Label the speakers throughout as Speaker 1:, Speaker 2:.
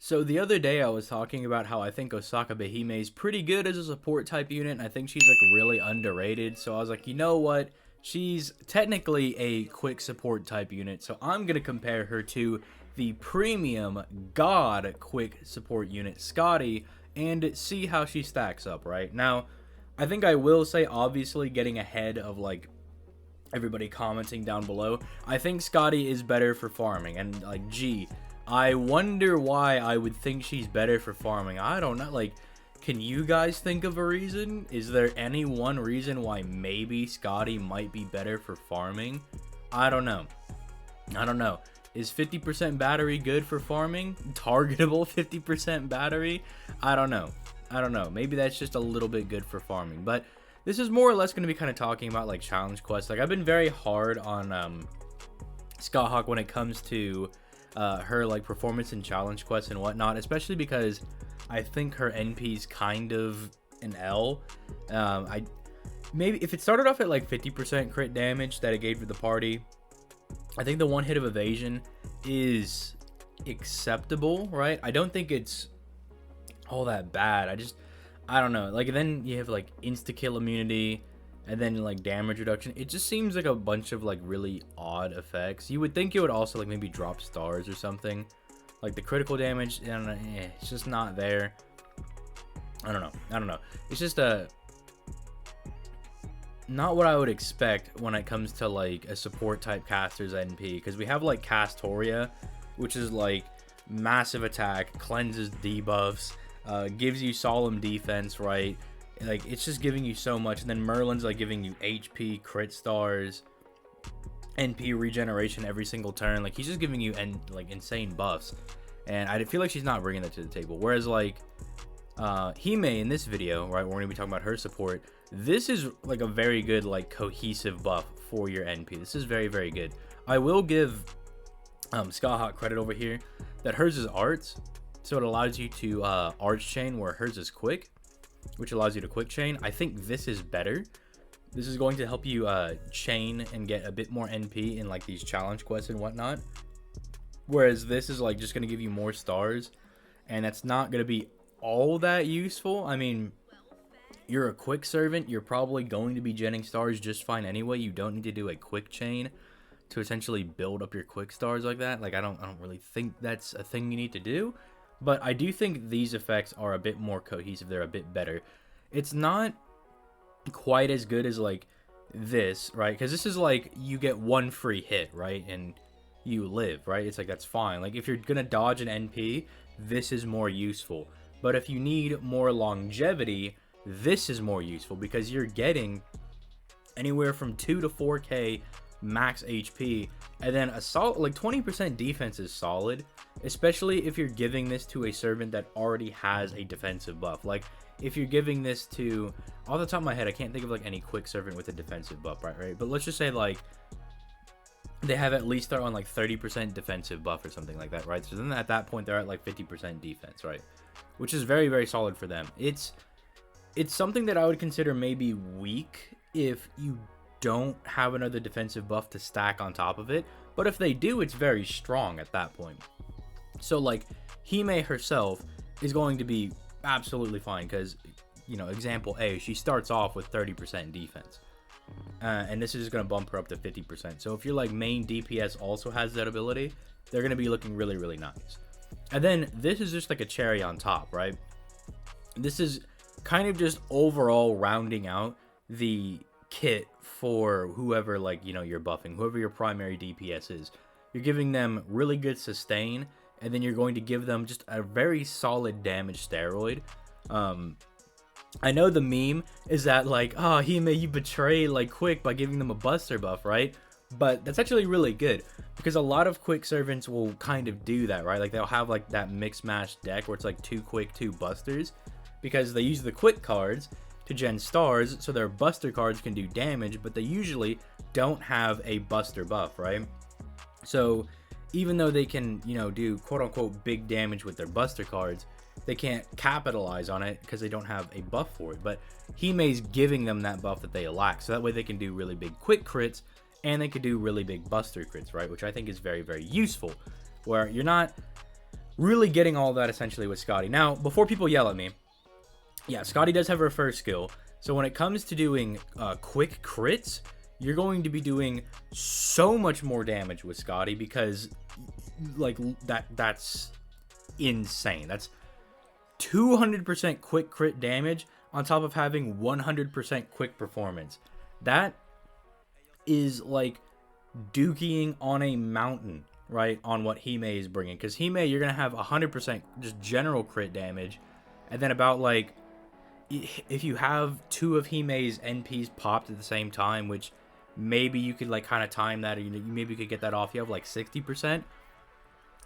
Speaker 1: So the other day I was talking about how I think Osakabehime is pretty good as a support type unit, and I think she's like really underrated. So I was like, you know what? She's technically a quick support type unit, so I'm gonna compare her to the premium god quick support unit Skadi and see how she stacks up. Right now, I think I will say obviously getting ahead of like everybody commenting down below, I think Skadi is better for farming, and like, gee, I wonder why I would think she's better for farming. I don't know, like, can you guys think of a reason? Is there any one reason why maybe Skadi might be better for farming? I don't know. I don't know. Is 50% battery good for farming? Targetable 50% battery? I don't know. I don't know. Maybe that's just a little bit good for farming, but this is more or less going to be kind of talking about like challenge quests. Like, I've been very hard on Scott when it comes to her like performance and challenge quests and whatnot, especially because I think her NP's kind of an L. I maybe if it started off at like 50% crit damage that it gave to the party, I think the one hit of evasion is acceptable, right? I don't think it's all that bad. I don't know. Like, then you have like insta kill immunity and then like damage reduction. It just seems like a bunch of like really odd effects. You would think it would also like maybe drop stars or something. Like the critical damage, I don't know, it's just not there. I don't know. It's just not what I would expect when it comes to like a support type caster's NP, because we have like Castoria, which is like massive attack, cleanses debuffs, gives you solemn defense, right? Like, it's just giving you so much. And then Merlin's like giving you HP, crit stars, NP regeneration every single turn. Like, he's just giving you like insane buffs, and I feel like she's not bringing that to the table. Whereas like Hime in this video, right, we're gonna be talking about her support. This is like a very good like cohesive buff for your NP. This is very, very good. I will give Scott credit over here that hers is arts, so it allows you to arch chain, where hers is quick, which allows you to quick chain. I think this is better. This is going to help you chain and get a bit more NP in like these challenge quests and whatnot, whereas this is like just going to give you more stars, and that's not going to be all that useful. I mean, you're a quick servant, you're probably going to be genning stars just fine anyway. You don't need to do a quick chain to essentially build up your quick stars like that. Like, I don't really think that's a thing you need to do. But I do think these effects are a bit more cohesive. They're a bit better. It's not quite as good as like this, right? Because this is like you get one free hit, right? And you live, right? It's like, that's fine. Like, if you're going to dodge an NP, this is more useful. But if you need more longevity, this is more useful, because you're getting anywhere from 2 to 4k max HP, and then a solid like 20% defense is solid, especially if you're giving this to a servant that already has a defensive buff. Like, if you're giving this to, off the top of my head, I can't think of like any quick servant with a defensive buff, right? But let's just say like they have at least they're on like 30% defensive buff or something like that, right? So then at that point they're at like 50% defense, right? Which is very, very solid for them. It's something that I would consider maybe weak if you don't have another defensive buff to stack on top of it, but if they do, it's very strong at that point. So like Hime herself is going to be absolutely fine, because, you know, example A, she starts off with 30% defense, and this is just going to bump her up to 50%. So if your like main DPS also has that ability, they're going to be looking really, really nice. And then this is just like a cherry on top, right? This is kind of just overall rounding out the kit for whoever, like, you know, you're buffing, whoever your primary DPS is. You're giving them really good sustain, and then you're going to give them just a very solid damage steroid. I know the meme is that like, oh, Hime, you betray like quick by giving them a buster buff, right? But that's actually really good, because a lot of quick servants will kind of do that, right? Like, they'll have like that mix match deck where it's like 2 quick, 2 busters, because they use the quick cards to gen stars, so their buster cards can do damage, but they usually don't have a buster buff, right? So even though they can, you know, do quote-unquote big damage with their buster cards, they can't capitalize on it because they don't have a buff for it. But Hime's giving them that buff that they lack, so that way they can do really big quick crits, and they could do really big buster crits, right? Which I think is very, very useful, where you're not really getting all that essentially with Skadi. Now, before people yell at me, yeah, Skadi does have her first skill. So when it comes to doing quick crits, you're going to be doing so much more damage with Skadi because like that's insane. That's 200% quick crit damage on top of having 100% quick performance. That is like dukeying on a mountain, right, on what Hime is bringing. Because Hime, you're going to have 100% just general crit damage. And then about like, if you have 2 of Hime's NPs popped at the same time, which maybe you could like kind of time that, or maybe you could get that off, you have like 60%,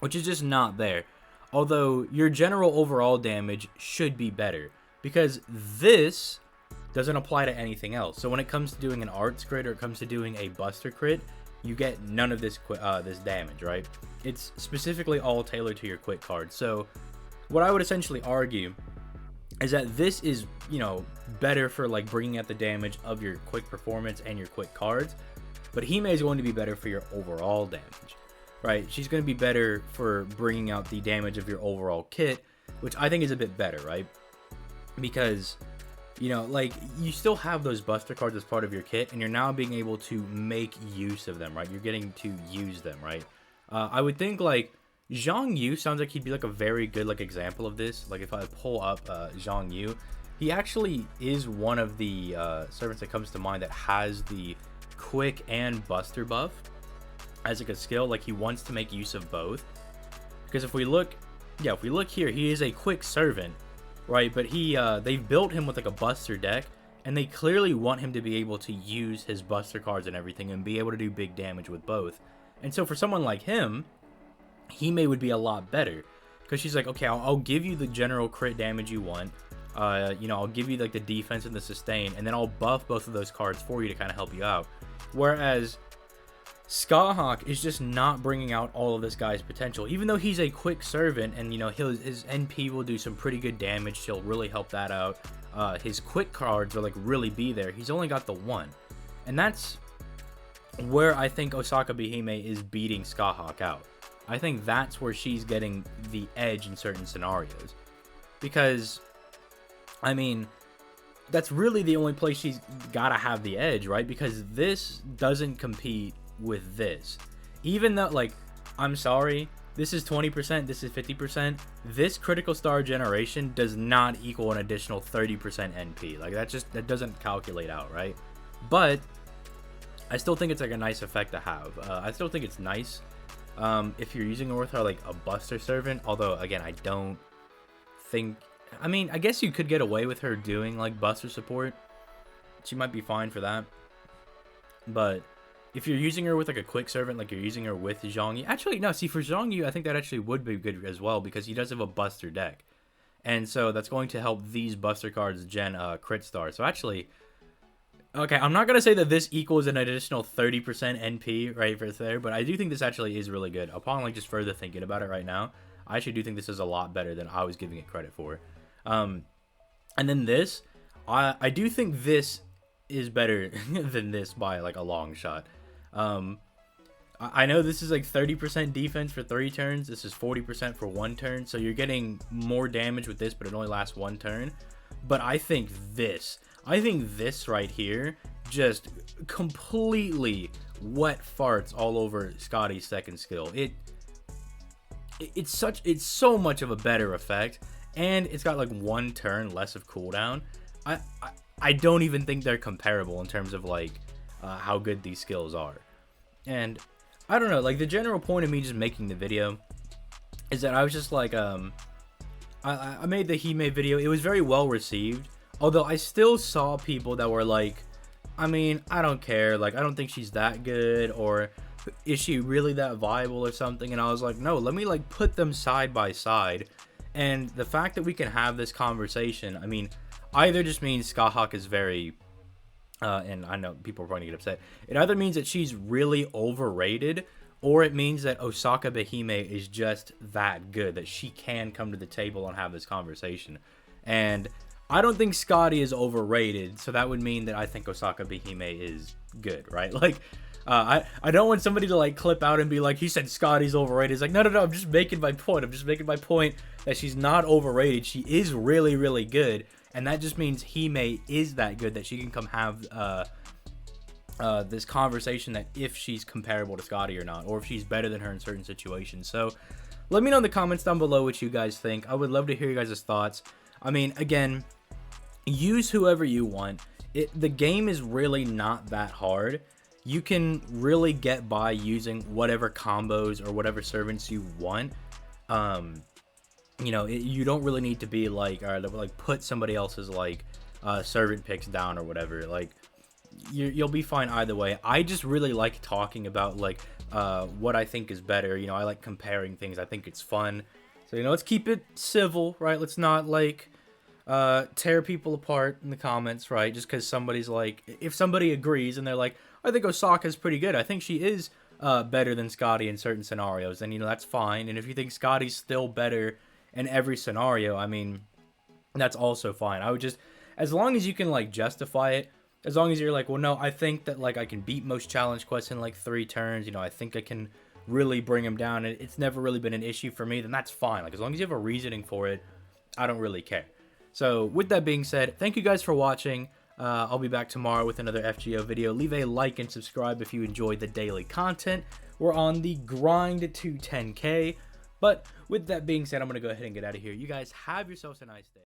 Speaker 1: which is just not there. Although your general overall damage should be better, because this doesn't apply to anything else. So when it comes to doing an arts crit or it comes to doing a buster crit, you get none of this this damage, right? It's specifically all tailored to your quick card. So what I would essentially argue is that this is, you know, better for like bringing out the damage of your quick performance and your quick cards, but Hime is going to be better for your overall damage, right? She's going to be better for bringing out the damage of your overall kit, which I think is a bit better, right? Because, you know, like, you still have those buster cards as part of your kit, and you're now being able to make use of them, right? You're getting to use them, right? I would think, like, Zhang Yu sounds like he'd be, like, a very good, like, example of this. Like, if I pull up Zhang Yu, he actually is one of the servants that comes to mind that has the quick and buster buff as, like, a skill. Like, he wants to make use of both. Because if we look, yeah, if we look here, he is a quick servant, right? But they've built him with like a buster deck, and they clearly want him to be able to use his buster cards and everything and be able to do big damage with both. And so for someone like him, Hime would be a lot better, because she's like, okay, I'll give you the general crit damage you want. You know, I'll give you like the defense and the sustain, and then I'll buff both of those cards for you to kind of help you out. Whereas Skahawk is just not bringing out all of this guy's potential, even though he's a quick servant, and you know his NP will do some pretty good damage. He'll really help that out. His quick cards are like really be there. He's only got the 1, and that's where I think Osakabehime is beating Skahawk out. I think that's where she's getting the edge in certain scenarios, because I mean, that's really the only place she's gotta have the edge, right? Because this doesn't compete with this. Even though, like, I'm sorry, this is 20%, this is 50%, this critical star generation does not equal an additional 30% NP. Like, that doesn't calculate out, right? But I still think it's like a nice effect to have. I still think it's nice if you're using her with her like a buster servant, although again, I don't think, I mean, I guess you could get away with her doing like buster support. She might be fine for that. But if you're using her with like a quick servant, like you're using her with Zhang Yu, actually no, see, for Zhang Yu, I think that actually would be good as well, because he does have a buster deck, and so that's going to help these buster cards gen crit star. So actually, okay, I'm not gonna say that this equals an additional 30% NP right for there, but I do think this actually is really good. Upon like just further thinking about it right now, I actually do think this is a lot better than I was giving it credit for. And then this, I do think this is better than this by like a long shot. I know this is like 30% defense for 3 turns. This is 40% for 1 turn. So you're getting more damage with this, but it only lasts 1 turn. But I think this right here just completely wet farts all over Skadi's second skill. It's so much of a better effect, and it's got like 1 turn less of cooldown. I don't even think they're comparable in terms of like how good these skills are. And I don't know, like the general point of me just making the video is that I was just like I made the Hime video. It was very well received, although I still saw people that were like, I mean, I don't care, like I don't think she's that good, or is she really that viable or something. And I was like, no, let me like put them side by side. And the fact that we can have this conversation, I mean, either just means Skahawk is very and I know people are going to get upset. It either means that she's really overrated, or it means that Osakabehime is just that good that she can come to the table and have this conversation. And I don't think Skadi is overrated, so that would mean that I think Osakabehime is good, right? Like, I don't want somebody to like clip out and be like, he said Skadi's overrated. It's like, no, I'm just making my point. I'm just making my point that she's not overrated. She is really, really good, and that just means Hime is that good that she can come have this conversation that if she's comparable to Skadi or not, or if she's better than her in certain situations. So let me know in the comments down below what you guys think. I would love to hear you guys' thoughts. I mean, again, use whoever you want. The game is really not that hard. You can really get by using whatever combos or whatever servants you want. You know, you don't really need to be like, all right, like put somebody else's like servant picks down or whatever. Like, you'll be fine either way. I just really like talking about like what I think is better. You know, I like comparing things. I think it's fun. So, you know, let's keep it civil, right? Let's not like tear people apart in the comments, right? Just because somebody's like, if somebody agrees and they're like, I think Osaka's pretty good, I think she is better than Skadi in certain scenarios, then, you know, that's fine. And if you think Skadi's still better in every scenario, I mean, that's also fine. I would just, as long as you can like justify it, as long as you're like, well, no, I think that like I can beat most challenge quests in like 3 turns, you know, I think I can really bring him down, and it's never really been an issue for me, then that's fine. Like, as long as you have a reasoning for it, I don't really care. So with that being said, thank you guys for watching. I'll be back tomorrow with another FGO video. Leave a like and subscribe if you enjoyed the daily content. We're on the grind to 10K. But with that being said, I'm going to go ahead and get out of here. You guys have yourselves a nice day.